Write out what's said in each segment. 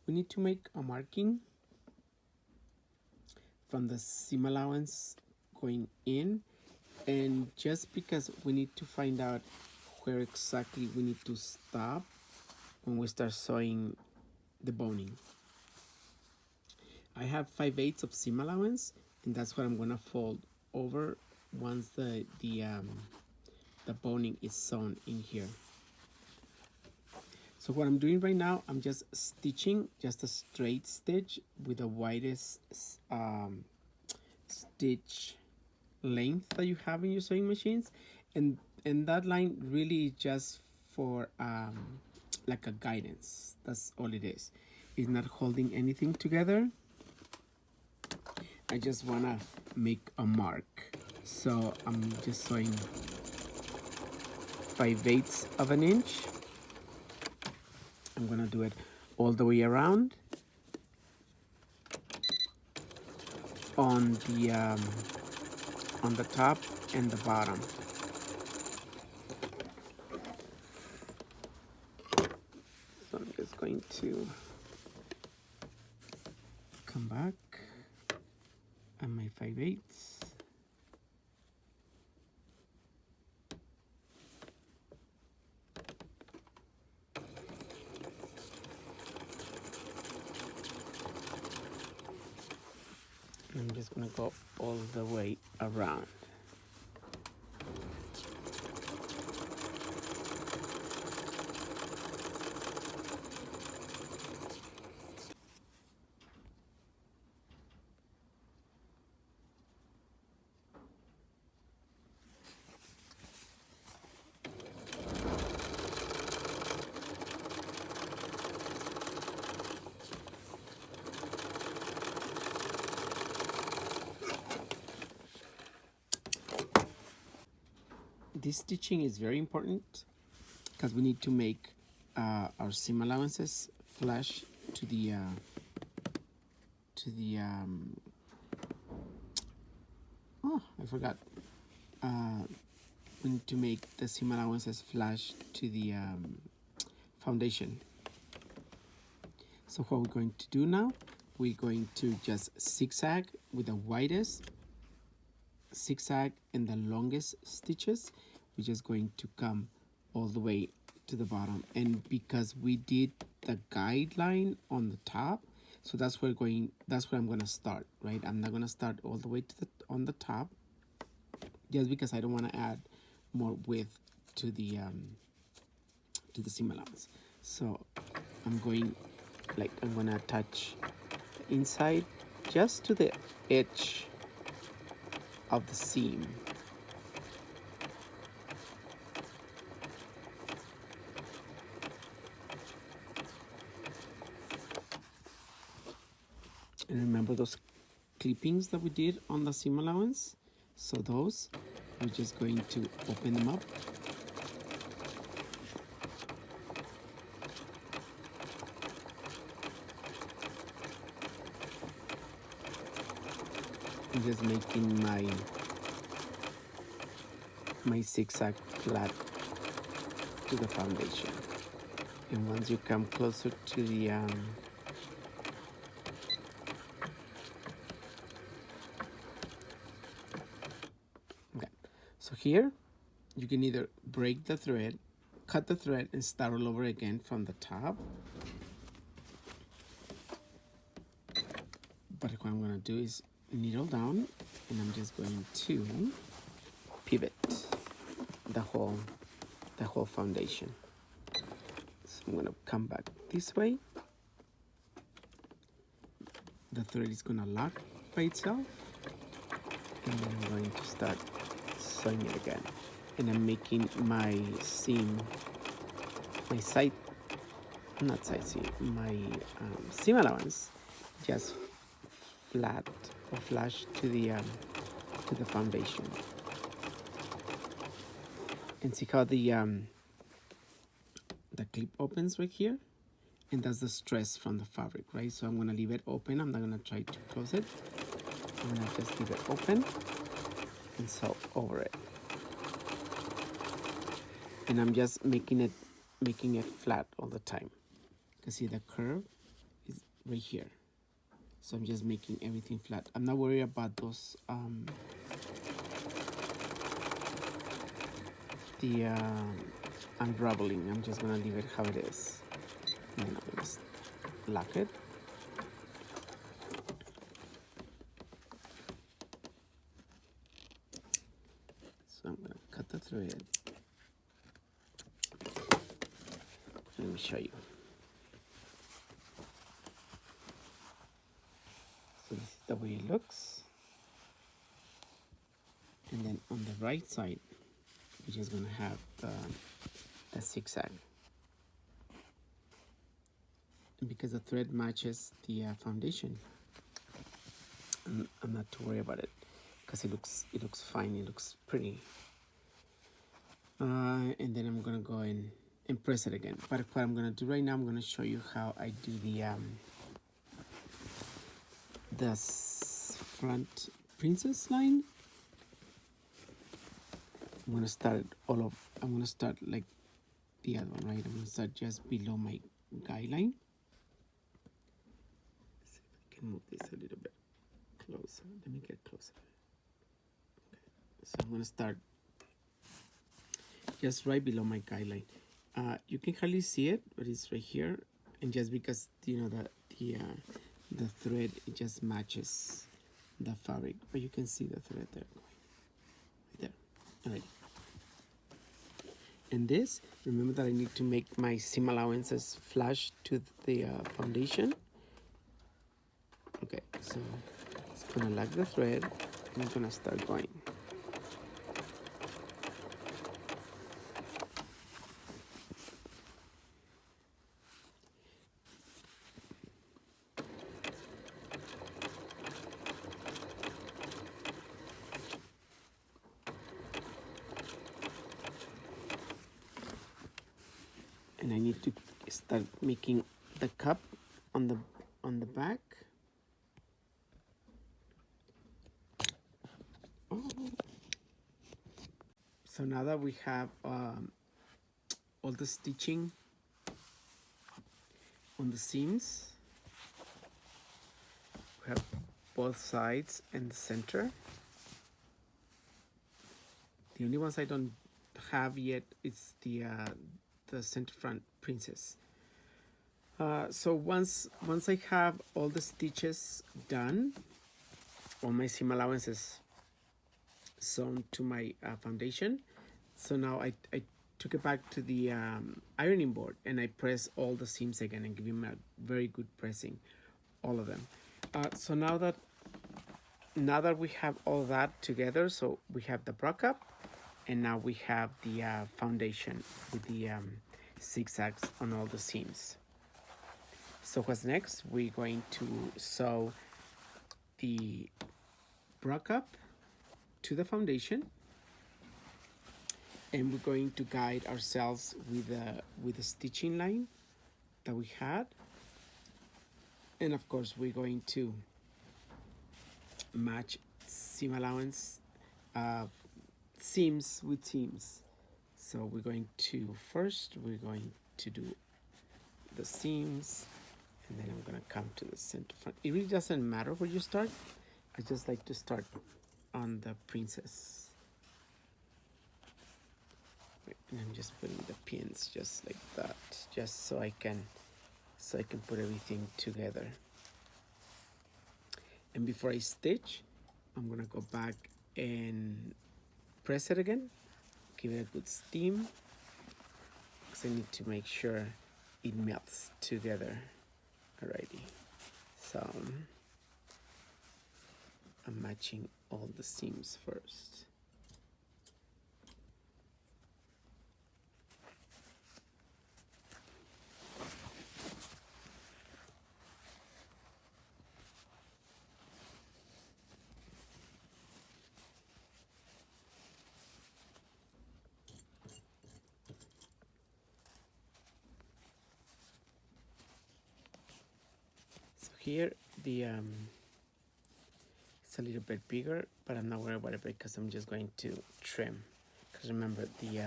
we need to make a marking from the seam allowance going in, and just because we need to find out where exactly we need to stop when we start sewing the boning. I have 5/8 of seam allowance, and that's what I'm gonna fold over once the boning is sewn in here. So what I'm doing right now, I'm just stitching just a straight stitch with the widest stitch length that you have in your sewing machines, and that line really is just for like a guidance. That's all it is. It's not holding anything together. I just wanna make a mark, so I'm just sewing 5/8 of an inch. I'm gonna do it all the way around on the top and the bottom. So I'm just going to come back and my 5/8. I'm just gonna go all the way around. This stitching is very important because we need to make our seam allowances flush to the oh, I forgot. We need to make the seam allowances flush to the foundation. So what we're going to do now, we're going to just zigzag with the widest zigzag and the longest stitches. We're just going to come all the way to the bottom, and because we did the guideline on the top, so that's where I'm going to start, right? I'm not going to start all the way to on the top, just because I don't want to add more width to the seam allowance. So I'm going to attach the inside just to the edge of the seam. And remember those clippings that we did on the seam allowance? So those, we're just going to open them up. I'm just making my zigzag flat to the foundation. And once you come closer to the okay, so here you can either break the thread, cut the thread, and start all over again from the top. But what I'm going to do is needle down, and I'm just going to pivot the whole foundation. So I'm going to come back this way. The thread is going to lock by itself, and then I'm going to start sewing it again. And I'm making my seam, my side, not side seam, my seam allowance just flat or flush to the foundation. And see how the clip opens right here, and that's the stress from the fabric, right? So I'm gonna leave it open. I'm not gonna try to close it. I'm gonna just leave it open and sew over it. And I'm just making it flat all the time. You can see the curve is right here. So I'm just making everything flat. I'm not worried about those the unraveling. I'm just gonna leave it how it is. And then I'm gonna lock it. So I'm gonna cut the thread. Let me show you. So this is the way it looks. And then on the right side, we're just gonna have the zigzag. And because the thread matches the foundation, I'm not too worried about it because it looks fine. It looks pretty. And then I'm gonna go in and press it again. But what I'm gonna do right now, I'm gonna show you how I do the front princess line. I'm gonna start like the other one, right? I'm gonna start just below my guideline. Let's see if I can move this a little bit closer. Let me get closer. Okay. So I'm gonna start just right below my guideline. You can hardly see it, but it's right here. And just because the thread, it just matches the fabric, but you can see the thread there going right there. All right. And this, remember that I need to make my seam allowances flush to the foundation. Okay, so it's gonna lock the thread and I'm gonna start going. And I need to start making the cup on the back. Oh. So now that we have all the stitching on the seams, we have both sides and the center. The only ones I don't have yet is the center front princess. So once I have all the stitches done, all my seam allowances sewn to my foundation, so now I took it back to the ironing board and I press all the seams again and give them a very good pressing, all of them. So now that we have all that together, so we have the bra cup, and now we have the foundation with the zigzags on all the seams. So what's next? We're going to sew the bra cup to the foundation, and we're going to guide ourselves with the stitching line that we had, and of course we're going to match seam allowance seams with seams. So we're going to do the seams, and then I'm gonna come to the center front. It really doesn't matter where you start. I just like to start on the princess. And I'm just putting the pins just like that, just so I can put everything together. And before I stitch, I'm gonna go back and press it again, give it a good steam, because I need to make sure it melts together. Alrighty, so I'm matching all the seams first. Here the it's a little bit bigger, but I'm not worried about it because I'm just going to trim. Because remember the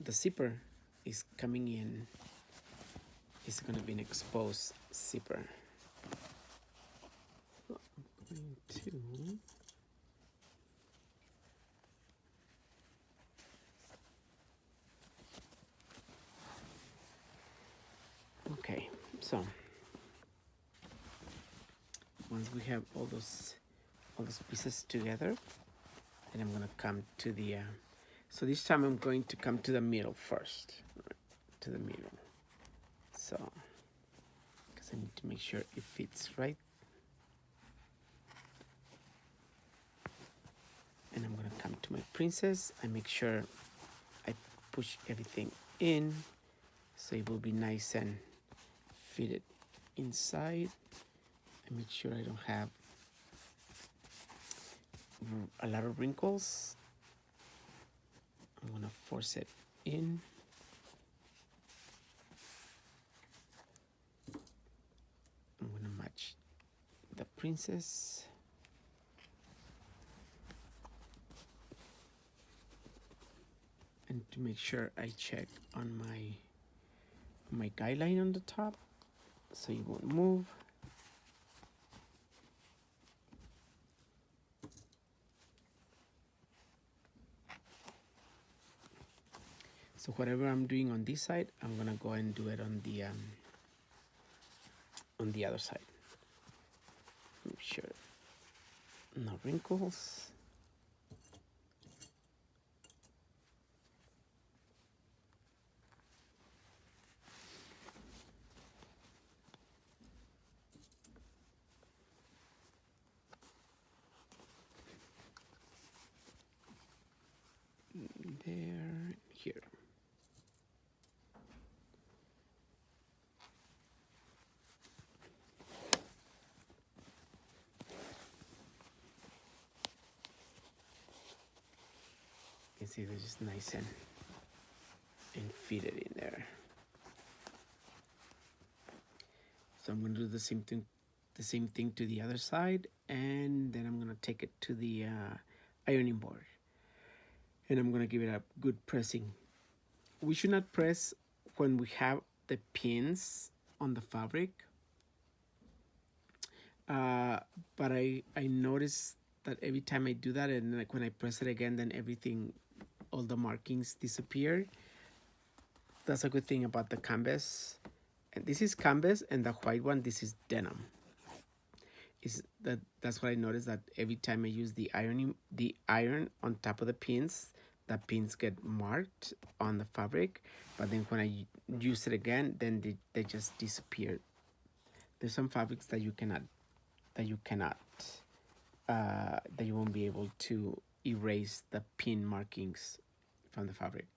zipper is coming in is going to be an exposed zipper. So I'm going to okay, so once we have all those pieces together, then I'm gonna come to the so this time I'm going to come to the middle first, right, to the middle. So because I need to make sure it fits right, and I'm gonna come to my princess. I make sure I push everything in so it will be nice and fitted inside. I make sure I don't have a lot of wrinkles. I'm gonna force it in. I'm gonna match the princess. And to make sure I check on my guideline on the top so it won't move. So whatever I'm doing on this side, I'm gonna go and do it on the other side. Make sure no wrinkles. There, here. You can see this is nice and fitted in there. So I'm gonna do the same thing to the other side, and then I'm gonna take it to the ironing board, and I'm gonna give it a good pressing. We should not press when we have the pins on the fabric, but I noticed that every time I do that, and like when I press it again, then everything, all the markings disappear. That's a good thing about the canvas. And this is canvas, and the white one, this is denim. That's what I noticed, that every time I use the iron on top of the pins get marked on the fabric, but then when I use it again, then they just disappear. There's some fabrics that you won't be able to erase the pin markings from the fabric.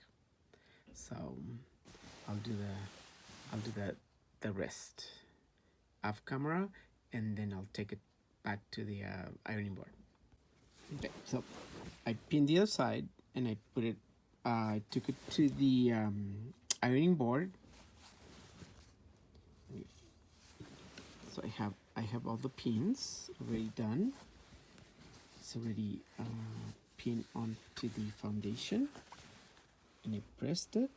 So I'll do the rest off camera, and then I'll take it back to the ironing board. Okay, so I pinned the other side, and I put it, I took it to the ironing board. So I have all the pins already done. It's already pinned onto the foundation, and I pressed it.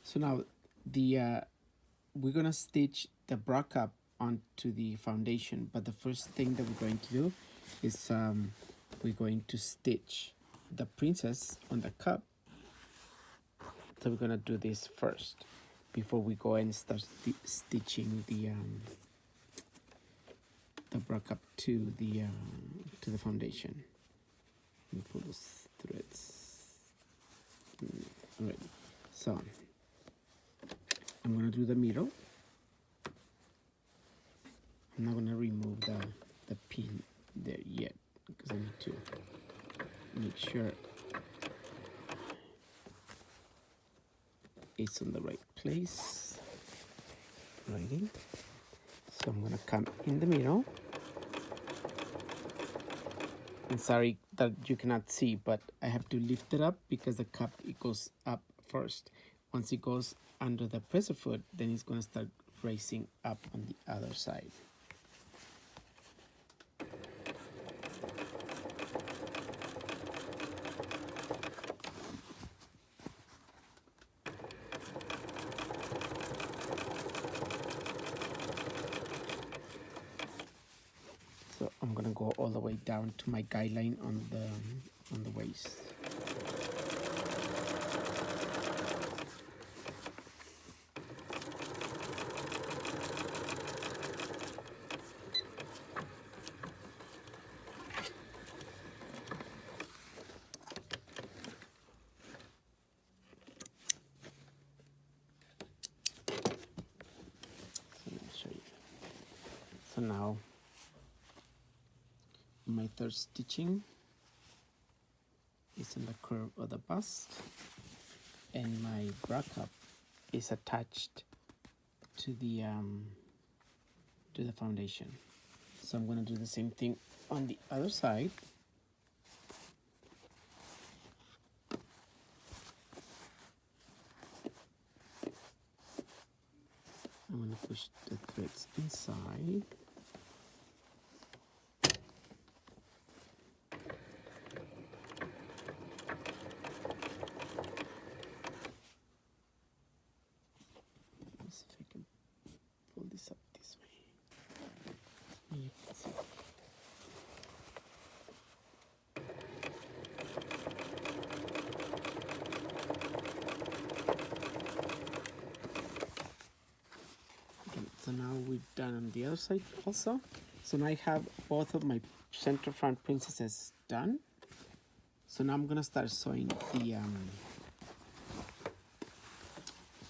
So now we're gonna stitch the bra cup onto the foundation, but the first thing that we're going to do is we're going to stitch the princess on the cup. So we're gonna do this first before we go and start stitching the bra cup to the foundation. Let me pull those threads. All right, so I'm gonna do the middle. I'm not gonna remove the pin there yet because I need to make sure it's on the right place. Righty. So I'm gonna come in the middle. I'm sorry that you cannot see, but I have to lift it up because the cup, it goes up first. Once it goes under the presser foot, then it's gonna start raising up on the other side. So I'm gonna go all the way down to my guideline on the waist. So let me show you. So now my third stitching is in the curve of the bust, and my bra cup is attached to the foundation. So I'm going to do the same thing on the other side. I'm going to push the threads inside. Let's see if I can pull this up this way. You can see. Okay, so now we've done on the other side also. So now I have both of my center front princesses done. So now I'm gonna start sewing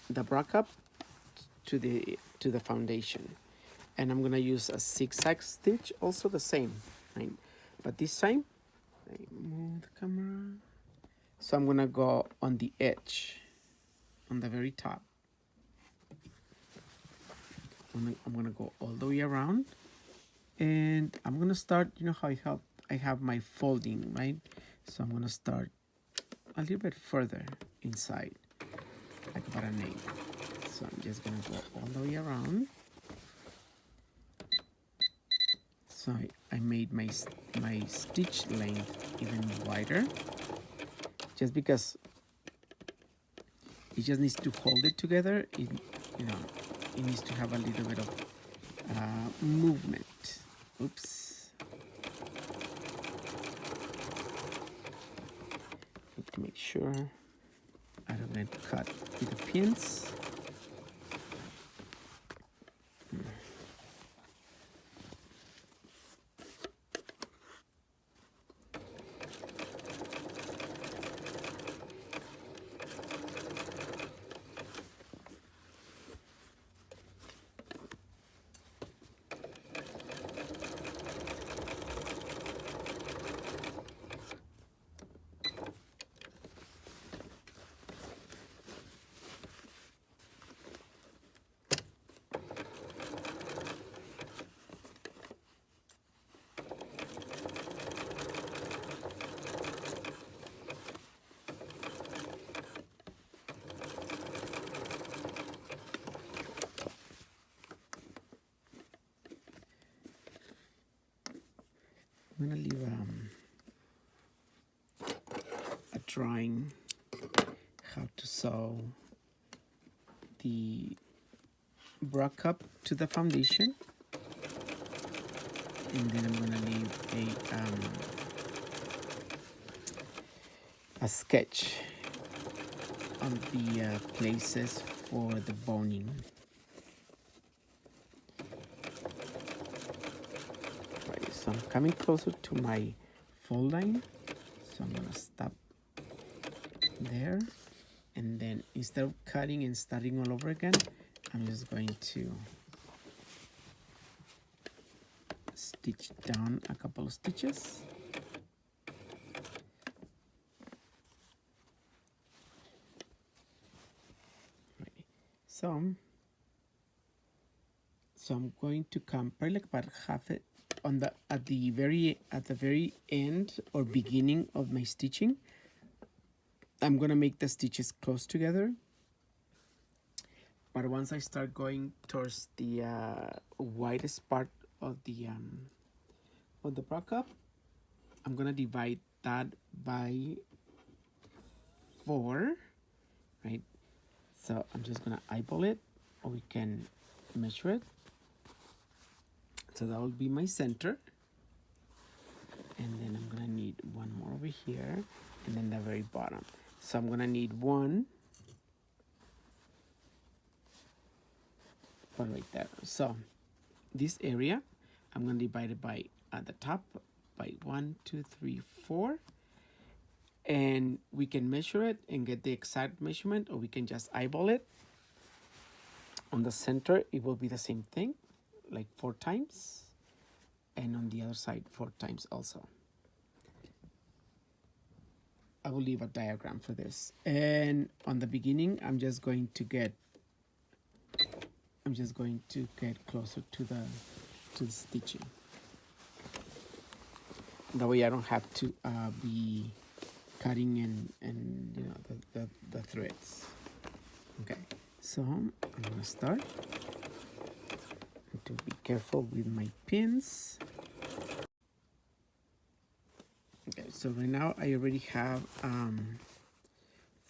the bra cup to the foundation, and I'm gonna use a zigzag stitch, also the same, right? But this time, I move the camera. So I'm gonna go on the edge, on the very top. I'm gonna go all the way around, and I'm gonna start. You know how I have my folding, right? So I'm gonna start a little bit further inside, like about an 8. So I'm just gonna go all the way around. So I made my stitch length even wider, just because it just needs to hold it together. It needs to have a little bit of movement. Oops. Need to make sure I don't get cut with the pins. I'm gonna leave a drawing how to sew the bra cup to the foundation, and then I'm gonna leave a sketch on the places for the boning. Right, so I'm coming closer to my fold line, so I'm gonna stop there, and then instead of cutting and starting all over again, I'm just going to stitch down a couple of stitches. Right. So I'm going to come probably like about half it on the at the very end or beginning of my stitching. I'm gonna make the stitches close together, but once I start going towards the widest part of the bra cup, I'm gonna divide that by 4, right? So I'm just gonna eyeball it, or we can measure it. So that will be my center. and then I'm gonna need one more over here, and then the very bottom. So I'm gonna need one right there. So this area I'm gonna divide it by at the top by 1, 2, 3, 4, and we can measure it and get the exact measurement, or we can just eyeball it. On the center it will be the same thing, like 4 times, and on the other side 4 times also. I will leave a diagram for this. And on the beginning I'm just going to get closer to the stitching. That way I don't have to be cutting and you know the threads. Okay, so I'm gonna start. To be careful with my pins. Okay, so right now I already have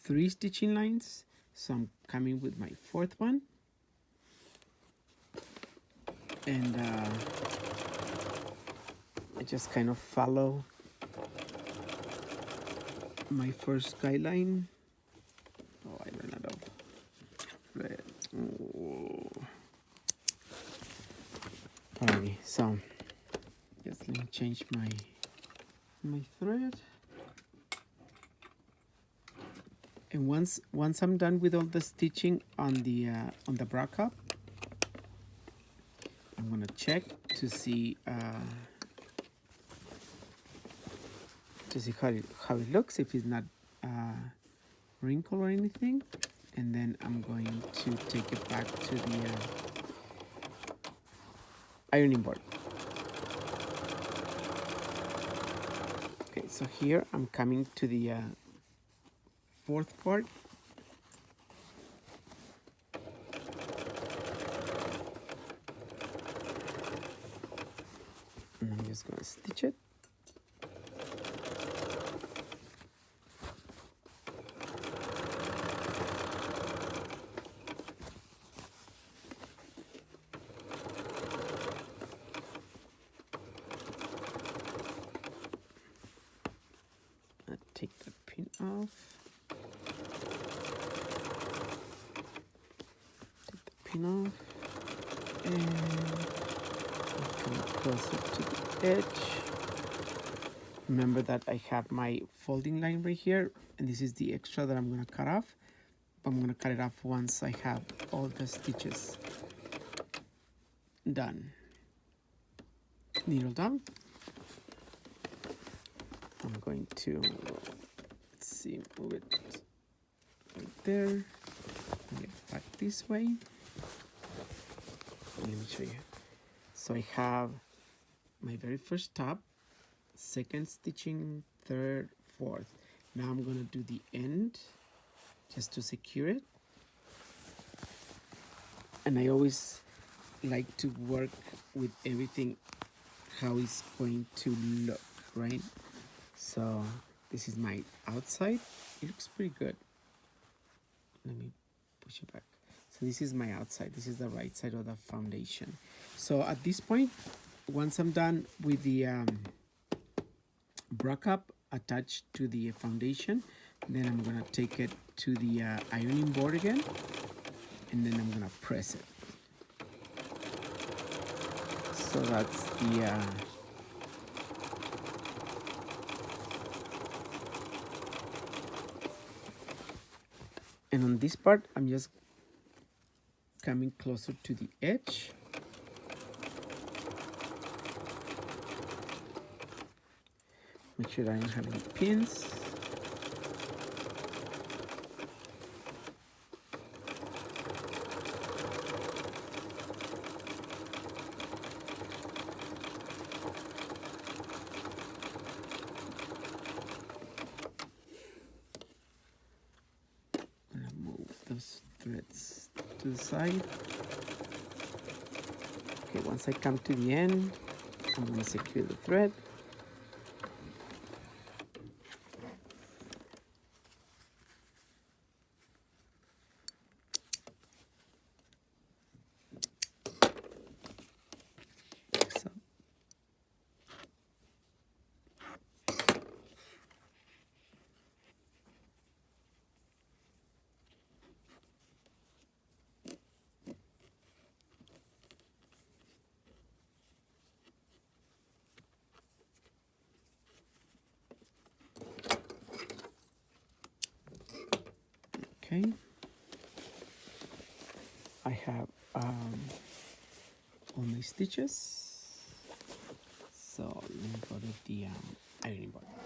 3 stitching lines, so I'm coming with my 4th one, and I just kind of follow my first guideline. Oh, I ran out of thread. Oh. Alrighty, so just let me change my thread. And once I'm done with all the stitching on the bra cup, I'm gonna check to see how it looks, if it's not wrinkle or anything, and then I'm going to take it back to the ironing board. Okay, so here I'm coming to the 4th part. And I'm just going to stitch it. Take the pin off. Take the pin off, and come closer to the edge. Remember that I have my folding line right here, and this is the extra that I'm going to cut off. I'm going to cut it off once I have all the stitches done. Needle down. I'm going to, let's see, move it right there. Bring it back this way. Let me show you. So I have my very first top, 2nd stitching, 3rd, 4th. Now I'm going to do the end just to secure it. And I always like to work with everything how it's going to look, right? So this is my outside. It looks pretty good. Let me push it back. So this is my outside. This is the right side of the foundation. So at this point, once I'm done with the bra cup attached to the foundation, then I'm gonna take it to the ironing board again, and then I'm gonna press it. So that's the and on this part, I'm just coming closer to the edge. Make sure I don't have any pins. I'm gonna move those threads to the side. Okay, once I come to the end, I'm gonna secure the thread. Okay, I have all my stitches, so let me go to the ironing board.